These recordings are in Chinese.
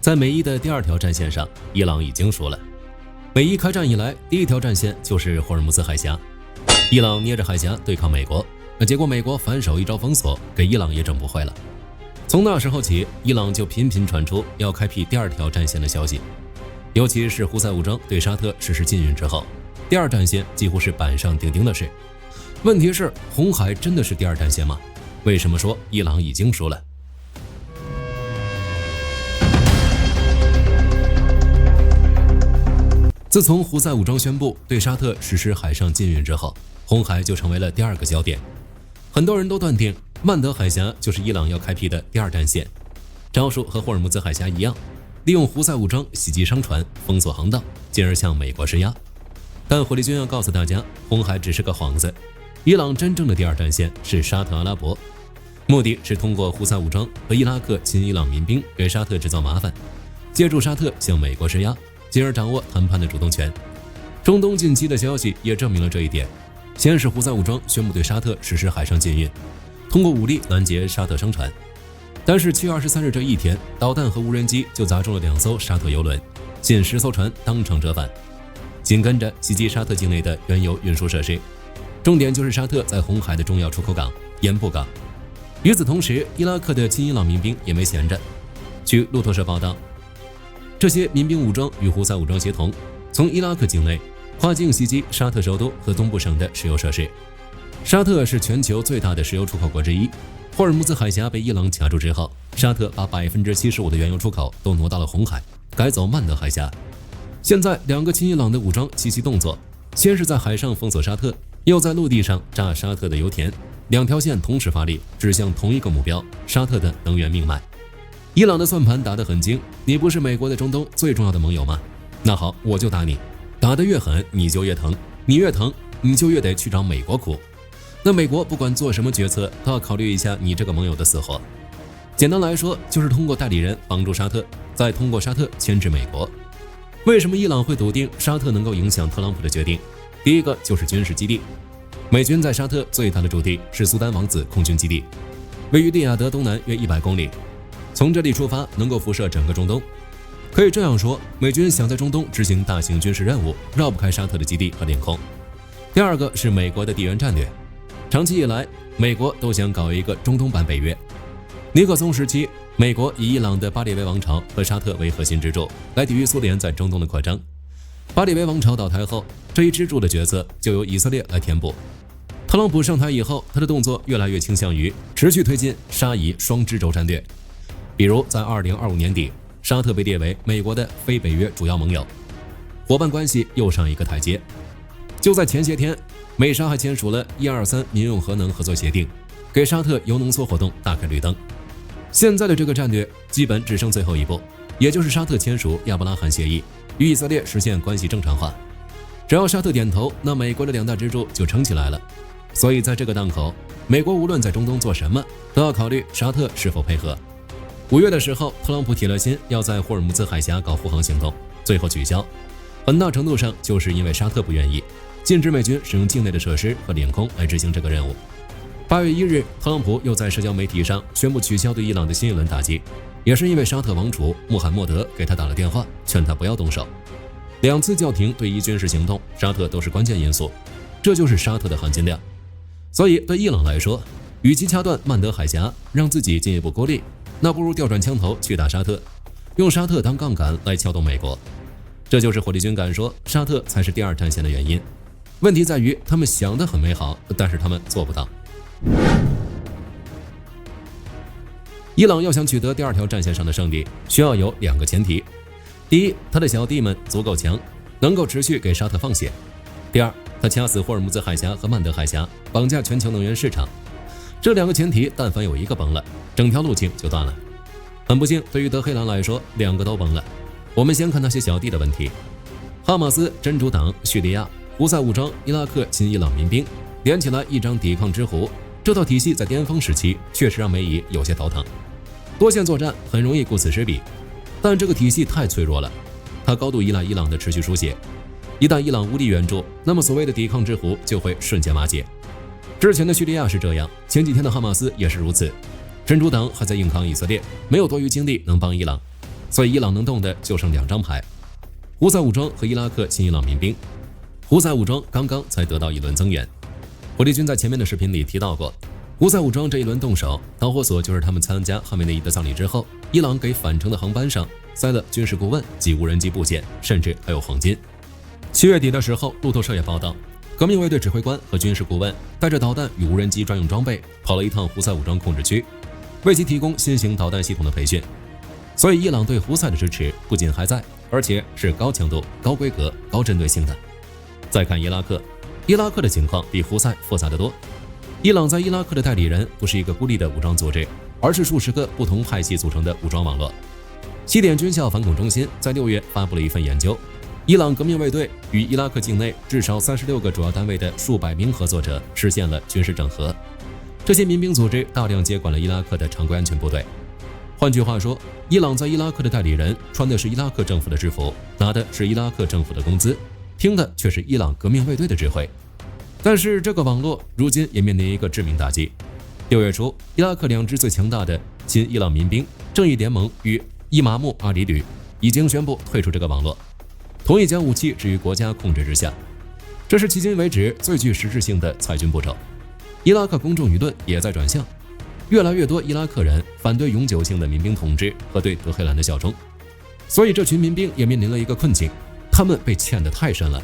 在美伊的第二条战线上，伊朗已经输了。美伊开战以来，第一条战线就是霍尔木兹海峡，伊朗捏着海峡对抗美国，结果美国反手一招封锁，给伊朗也整不坏了。从那时候起，伊朗就频频传出要开辟第二条战线的消息，尤其是胡塞武装对沙特实施禁运之后，第二战线几乎是板上钉钉的事。问题是，红海真的是第二战线吗？为什么说伊朗已经输了？自从胡塞武装宣布对沙特实施海上禁运之后，红海就成为了第二个焦点。很多人都断定曼德海峡就是伊朗要开辟的第二战线，招数和霍尔木兹海峡一样，利用胡塞武装袭击商船，封锁航道，进而向美国施压。但火力军要告诉大家，红海只是个幌子，伊朗真正的第二战线是沙特阿拉伯，目的是通过胡塞武装和伊拉克亲伊朗民兵给沙特制造麻烦，借助沙特向美国施压，进而掌握谈判的主动权。中东近期的消息也证明了这一点。先是胡塞武装宣布对沙特实施海上禁运，通过武力拦截沙特商船。但是7月23日这一天，导弹和无人机就砸中了2艘沙特油轮，近10艘船当场折返。紧跟着袭击沙特境内的原油运输设施，重点就是沙特在红海的重要出口港盐布港。与此同时，伊拉克的亲伊朗民兵也没闲着。据路透社报道，这些民兵武装与胡塞武装协同，从伊拉克境内跨境袭击沙特首都和东部省的石油设施。沙特是全球最大的石油出口国之一，霍尔木兹海峡被伊朗卡住之后，沙特把75%的原油出口都挪到了红海，改走曼德海峡。现在两个亲伊朗的武装齐齐动作，先是在海上封锁沙特，又在陆地上炸沙特的油田，两条线同时发力，指向同一个目标——沙特的能源命脉。伊朗的算盘打得很精，你不是美国在中东最重要的盟友吗？那好，我就打你，打得越狠你就越疼，你越疼你就越得去找美国哭。那美国不管做什么决策，都要考虑一下你这个盟友的死活。简单来说，就是通过代理人帮助沙特，再通过沙特牵制美国。为什么伊朗会笃定沙特能够影响特朗普的决定？第一个就是军事基地，美军在沙特最大的驻地是苏丹王子空军基地，位于利雅得东南约100公里，从这里出发能够辐射整个中东。可以这样说，美军想在中东执行大型军事任务，绕不开沙特的基地和领空。第二个是美国的地缘战略，长期以来，美国都想搞一个中东版北约。尼克松时期，美国以伊朗的巴列维王朝和沙特为核心支柱，来抵御苏联在中东的扩张。巴列维王朝倒台后，这一支柱的角色就由以色列来填补。特朗普上台以后，他的动作越来越倾向于持续推进沙以双支轴战略。比如在2025年底，沙特被列为美国的非北约主要盟友，伙伴关系又上一个台阶。就在前些天，美沙还签署了123民用核能合作协定，给沙特铀浓缩活动打开绿灯。现在的这个战略基本只剩最后一步，也就是沙特签署亚伯拉罕协议，与以色列实现关系正常化。只要沙特点头，那美国的两大支柱就撑起来了。所以在这个档口，美国无论在中东做什么，都要考虑沙特是否配合。5月的时候，特朗普铁了心要在霍尔木兹海峡搞护航行动，最后取消，很大程度上就是因为沙特不愿意，禁止美军使用境内的设施和领空来执行这个任务。8月1日，特朗普又在社交媒体上宣布取消对伊朗的新一轮打击，也是因为沙特王储穆罕默德给他打了电话，劝他不要动手。2次叫停对伊军事行动，沙特都是关键因素，这就是沙特的含金量。所以对伊朗来说，与其掐断曼德海峡，让自己进一步孤立，那不如调转枪头去打沙特，用沙特当杠杆来撬动美国。这就是火力军敢说沙特才是第二战线的原因。问题在于他们想得很美好，但是他们做不到。伊朗要想取得第二条战线上的胜利，需要有2个前提：第一，他的小弟们足够强，能够持续给沙特放血；第二，他掐死霍尔木兹海峡和曼德海峡，绑架全球能源市场。这2个前提但凡有一个崩了，整条路径就断了。很不幸，对于德黑兰来说，2个都崩了。我们先看那些小弟的问题：哈马斯、真主党、叙利亚、胡塞武装、伊拉克亲伊朗民兵，连起来一张抵抗之弧。这套体系在巅峰时期确实让美伊有些头疼，多线作战很容易顾此失彼。但这个体系太脆弱了，它高度依赖伊朗的持续输血，一旦伊朗无力援助，那么所谓的抵抗之弧就会瞬间瓦解。之前的叙利亚是这样，前几天的哈马斯也是如此。真主党还在硬扛以色列，没有多余精力能帮伊朗。所以伊朗能动的就剩2张牌：胡塞武装和伊拉克亲伊朗民兵。胡塞武装刚刚才得到一轮增援。火力军在前面的视频里提到过，胡塞武装这一轮动手，导火索就是他们参加哈梅内伊的葬礼之后，伊朗给返程的航班上塞了军事顾问及无人机部件，甚至还有黄金。7月底的时候，路透社也报道，革命卫队指挥官和军事顾问带着导弹与无人机专用装备跑了一趟胡塞武装控制区，为其提供新型导弹系统的培训。所以伊朗对胡塞的支持不仅还在，而且是高强度、高规格、高针对性的。再看伊拉克，伊拉克的情况比胡塞复杂得多。伊朗在伊拉克的代理人不是一个孤立的武装组织，而是数十个不同派系组成的武装网络。西点军校反恐中心在6月发布了一份研究，伊朗革命卫队与伊拉克境内至少36个主要单位的数百名合作者实现了军事整合。这些民兵组织大量接管了伊拉克的常规安全部队。换句话说，伊朗在伊拉克的代理人穿的是伊拉克政府的制服，拿的是伊拉克政府的工资，听的却是伊朗革命卫队的指挥。但是这个网络如今也面临一个致命打击。6月初，伊拉克2支最强大的亲伊朗民兵正义联盟与伊玛目阿里旅已经宣布退出这个网络，同意将武器置于国家控制之下。这是迄今为止最具实质性的裁军步骤。伊拉克公众舆论也在转向，越来越多伊拉克人反对永久性的民兵统治和对德黑兰的效忠。所以这群民兵也面临了一个困境，他们被欠得太深了。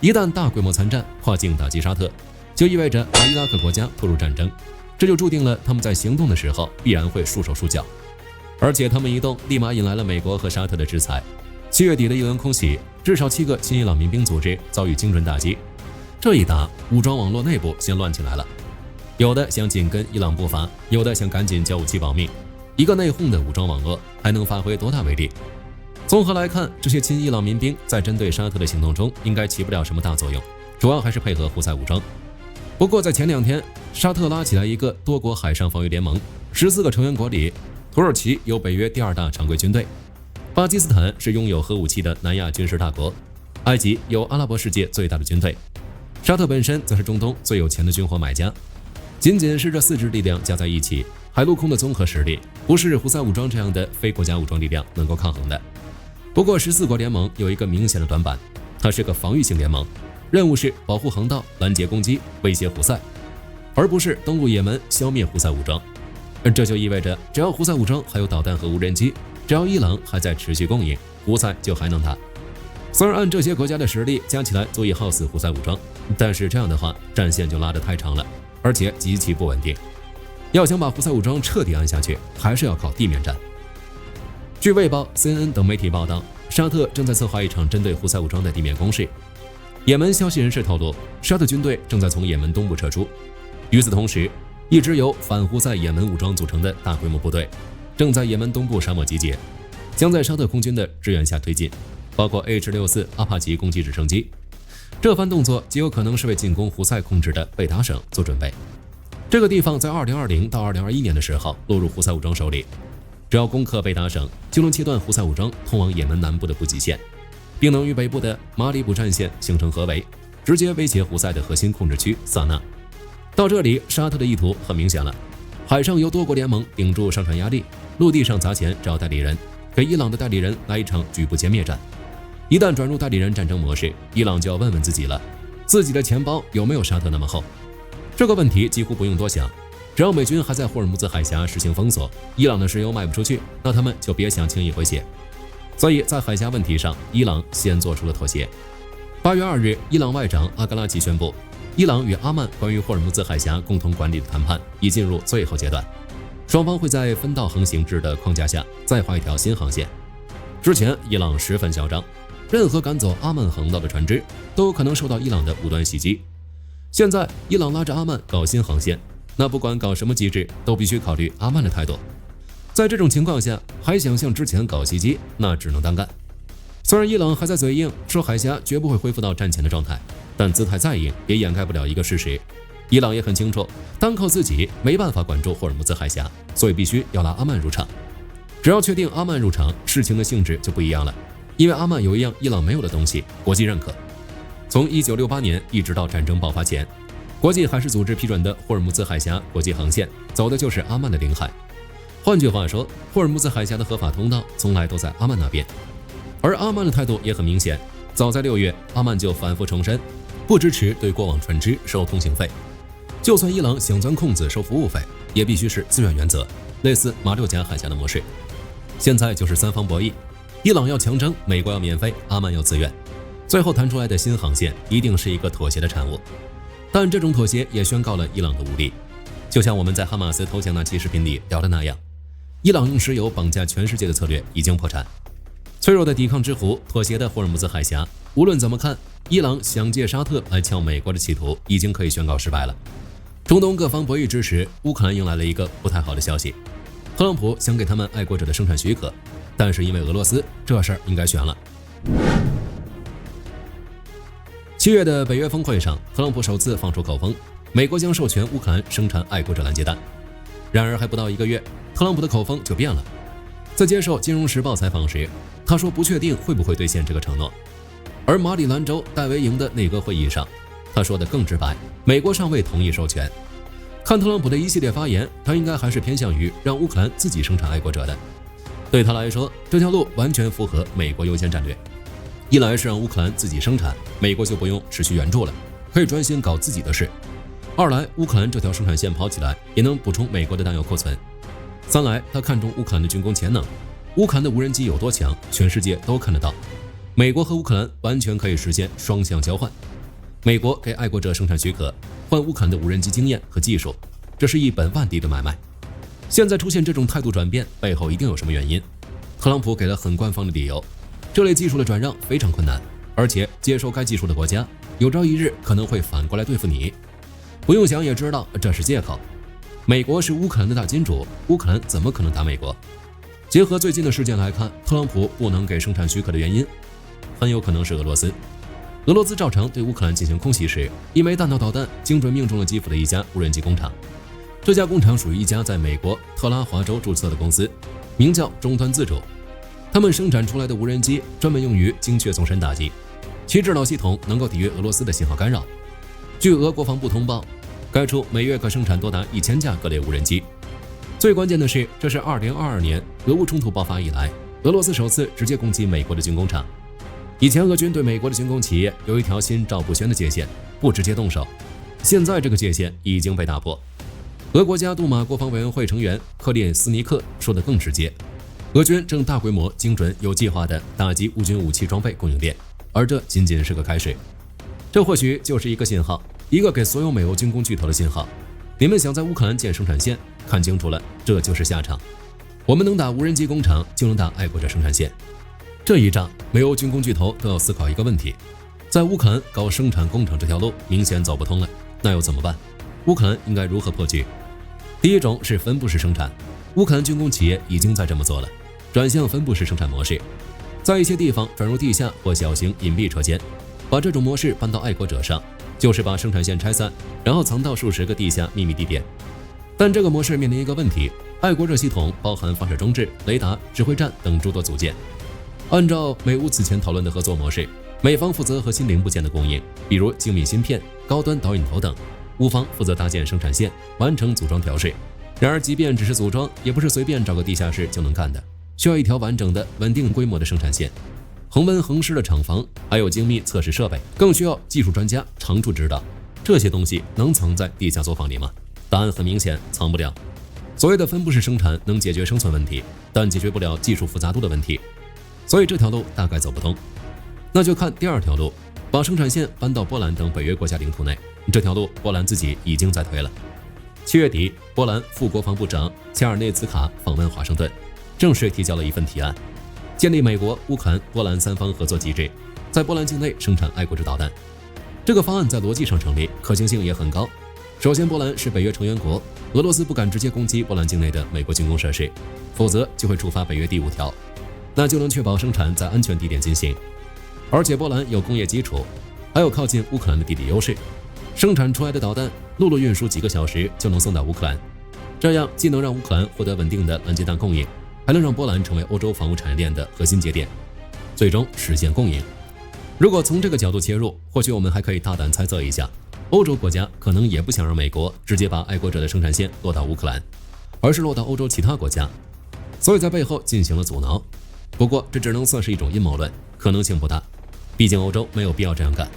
一旦大规模参战，跨境打击沙特，就意味着把伊拉克国家拖入战争，这就注定了他们在行动的时候必然会束手束脚。而且他们一动，立马引来了美国和沙特的制裁。7月底的一轮空袭，至少7个亲伊朗民兵组织遭遇精准打击。这一打，武装网络内部先乱起来了，有的想紧跟伊朗步伐，有的想赶紧交武器保命。一个内讧的武装网络还能发挥多大威力？综合来看，这些亲伊朗民兵在针对沙特的行动中应该起不了什么大作用，主要还是配合胡塞武装。不过在前2天，沙特拉起来一个多国海上防御联盟，14个成员国里，土耳其有北约第2大常规军队，巴基斯坦是拥有核武器的南亚军事大国，埃及有阿拉伯世界最大的军队，沙特本身则是中东最有钱的军火买家。仅仅是这4支力量加在一起，海陆空的综合实力不是胡塞武装这样的非国家武装力量能够抗衡的。不过14国联盟有一个明显的短板，它是个防御性联盟，任务是保护航道、拦截攻击、威胁胡塞，而不是登陆也门消灭胡塞武装。这就意味着，只要胡塞武装还有导弹和无人机，只要伊朗还在持续供应，胡塞就还能打。虽然按这些国家的实力加起来足以耗死胡塞武装，但是这样的话，战线就拉得太长了，而且极其不稳定。要想把胡塞武装彻底按下去，还是要靠地面战。据卫报、CNN 等媒体报道，沙特正在策划一场针对胡塞武装的地面攻势。也门消息人士透露，沙特军队正在从也门东部撤出。与此同时，一支由反胡塞也门武装组成的大规模部队正在也门东部沙漠集结，将在沙特空军的支援下推进，包括 H-64阿帕奇攻击直升机。这番动作极有可能是为进攻胡塞控制的贝达省做准备。这个地方在2020到2021年的时候落入胡塞武装手里。只要攻克贝达省，就能切断胡塞武装通往也门南部的补给线，并能与北部的马里卜战线形成合围，直接威胁胡塞的核心控制区萨那。到这里，沙特的意图很明显了：海上由多国联盟顶住上传压力，陆地上砸钱找代理人，给伊朗的代理人来一场局部歼灭战。一旦转入代理人战争模式，伊朗就要问问自己了，自己的钱包有没有沙特那么厚？这个问题几乎不用多想。只要美军还在霍尔木兹海峡实行封锁，伊朗的石油卖不出去，那他们就别想轻易回血。所以在海峡问题上，伊朗先做出了妥协。8月2日，伊朗外长阿格拉奇宣布，伊朗与阿曼关于霍尔木兹海峡共同管理的谈判已进入最后阶段，双方会在分道横行制的框架下再画一条新航线。之前，伊朗十分嚣张，任何赶走阿曼航道的船只都有可能受到伊朗的无端袭击。现在，伊朗拉着阿曼搞新航线，那不管搞什么机制，都必须考虑阿曼的态度。在这种情况下，还想像之前搞袭击，那只能单干。虽然伊朗还在嘴硬说海峡绝不会恢复到战前的状态，但姿态再硬也掩盖不了一个事实：伊朗也很清楚，单靠自己没办法管住霍尔木兹海峡，所以必须要拉阿曼入场。只要确定阿曼入场，事情的性质就不一样了，因为阿曼有一样伊朗没有的东西——国际认可。从1968年一直到战争爆发前，国际海事组织批准的霍尔木兹海峡国际航线走的就是阿曼的领海。换句话说，霍尔木兹海峡的合法通道从来都在阿曼那边，而阿曼的态度也很明显。早在6月，阿曼就反复重申，不支持对过往船只收通行费。就算伊朗想钻空子收服务费，也必须是自愿原则，类似马六甲海峡的模式。现在就是三方博弈，伊朗要强征，美国要免费，阿曼要自愿，最后谈出来的新航线一定是一个妥协的产物。但这种妥协也宣告了伊朗的无力，就像我们在哈马斯投降那期视频里聊的那样，伊朗用石油绑架全世界的策略已经破产。脆弱的抵抗之湖，妥协的霍尔木兹海峡，无论怎么看，伊朗想借沙特来撬美国的企图已经可以宣告失败了。中东各方博弈之时，乌克兰迎来了一个不太好的消息，特朗普想给他们爱国者的生产许可，但是因为俄罗斯，这事儿应该悬了。7月的北约峰会上，特朗普首次放出口风，美国将授权乌克兰生产爱国者拦截弹。然而还不到1个月，特朗普的口风就变了。在接受《金融时报》采访时，他说不确定会不会兑现这个承诺。而马里兰州戴维营的内阁会议上，他说的更直白，美国尚未同意授权。看特朗普的一系列发言，他应该还是偏向于让乌克兰自己生产爱国者的。对他来说，这条路完全符合美国优先战略。一来是让乌克兰自己生产，美国就不用持续援助了，可以专心搞自己的事；二来，乌克兰这条生产线跑起来，也能补充美国的弹药库存；三来，他看中乌克兰的军工潜能，乌克兰的无人机有多强，全世界都看得到。美国和乌克兰完全可以实现双向交换，美国给爱国者生产许可，换乌克兰的无人机经验和技术，这是一本万利的买卖。现在出现这种态度转变，背后一定有什么原因。特朗普给了很官方的理由，这类技术的转让非常困难，而且接收该技术的国家有朝一日可能会反过来对付你。不用想也知道这是借口。美国是乌克兰的大金主，乌克兰怎么可能打美国？结合最近的事件来看，特朗普不能给生产许可的原因，很有可能是俄罗斯。俄罗斯照常对乌克兰进行空袭时，一枚弹道导弹精准命中了基辅的一家无人机工厂。这家工厂属于一家在美国特拉华州注册的公司，名叫终端自主。他们生产出来的无人机专门用于精确纵深打击，其制导系统能够抵御俄罗斯的信号干扰。据俄国防部通报，该处每月可生产多达1000架各类无人机。最关键的是，这是2022年俄乌冲突爆发以来，俄罗斯首次直接攻击美国的军工厂。以前俄军对美国的军工企业有一条心照不宣的界限，不直接动手。现在这个界限已经被打破。俄国家杜马国防委员会成员克列斯尼克说得更直接，俄军正大规模、精准、有计划地打击乌军武器装备供应链，而这仅仅是个开始。这或许就是一个信号，一个给所有美欧军工巨头的信号。你们想在乌克兰建生产线，看清楚了，这就是下场。我们能打无人机工厂，就能打爱国者生产线。这一仗，美欧军工巨头都要思考一个问题：在乌克兰搞生产工厂这条路明显走不通了，那又怎么办？乌克兰应该如何破局？第一种是分布式生产，乌克兰军工企业已经在这么做了，转向分布式生产模式，在一些地方转入地下或小型隐蔽车间，把这种模式搬到爱国者上，就是把生产线拆散，然后藏到数十个地下秘密地点。但这个模式面临一个问题，爱国者系统包含发射装置、雷达、指挥站等诸多组件。按照美乌此前讨论的合作模式，美方负责核心零部件的供应，比如精密芯片、高端导引头等，乌方负责搭建生产线，完成组装调试。然而即便只是组装，也不是随便找个地下室就能干的，需要一条完整的稳定规模的生产线，恒温恒湿的厂房，还有精密测试设备，更需要技术专家常驻指导。这些东西能藏在地下作坊里吗？答案很明显，藏不了。所谓的分布式生产能解决生存问题，但解决不了技术复杂度的问题，所以这条路大概走不通。那就看第二条路，把生产线搬到波兰等北约国家领土内。这条路波兰自己已经在推了。7月底，波兰副国防部长切尔内茨卡访问华盛顿，正式提交了一份提案，建立美国、乌克兰、波兰三方合作机制，在波兰境内生产爱国者导弹。这个方案在逻辑上成立，可行性也很高。首先，波兰是北约成员国，俄罗斯不敢直接攻击波兰境内的美国军工设施，否则就会触发北约第5条，那就能确保生产在安全地点进行。而且波兰有工业基础，还有靠近乌克兰的地理优势，生产出来的导弹陆路运输几个小时就能送到乌克兰，这样既能让乌克兰获得稳定的拦截弹供应，还能让波兰成为欧洲防务产业链的核心节点，最终实现共赢。如果从这个角度切入，或许我们还可以大胆猜测一下，欧洲国家可能也不想让美国直接把爱国者的生产线落到乌克兰，而是落到欧洲其他国家，所以在背后进行了阻挠。不过这只能算是一种阴谋论，可能性不大，毕竟欧洲没有必要这样干，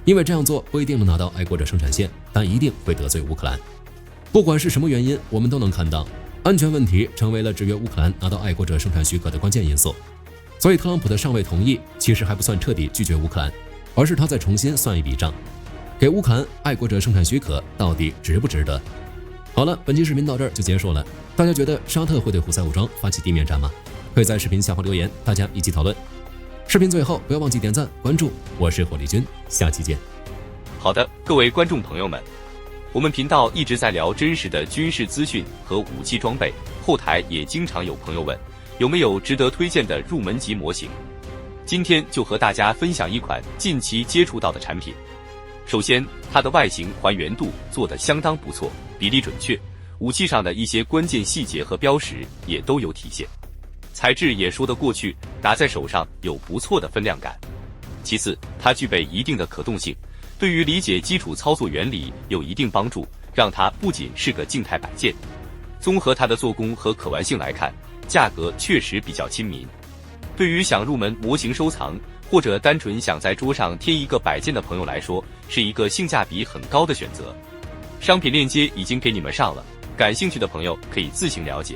因为这样做不一定能拿到爱国者生产线，但一定会得罪乌克兰。不管是什么原因，我们都能看到，安全问题成为了制约乌克兰拿到爱国者生产许可的关键因素。所以特朗普的尚未同意，其实还不算彻底拒绝乌克兰，而是他再重新算一笔账，给乌克兰爱国者生产许可到底值不值得？好了，本期视频到这儿就结束了。大家觉得沙特会对胡塞武装发起地面战吗？可以在视频下方留言，大家一起讨论。视频最后不要忘记点赞关注，我是火力军，下期见。好的，各位观众朋友们，我们频道一直在聊真实的军事资讯和武器装备，后台也经常有朋友问有没有值得推荐的入门级模型。今天就和大家分享一款近期接触到的产品。首先，它的外形还原度做得相当不错，比例准确，武器上的一些关键细节和标识也都有体现，材质也说得过去，拿在手上有不错的分量感。其次，它具备一定的可动性，对于理解基础操作原理有一定帮助，让它不仅是个静态摆件。综合它的做工和可玩性来看，价格确实比较亲民。对于想入门模型收藏，或者单纯想在桌上贴一个摆件的朋友来说，是一个性价比很高的选择。商品链接已经给你们上了，感兴趣的朋友可以自行了解。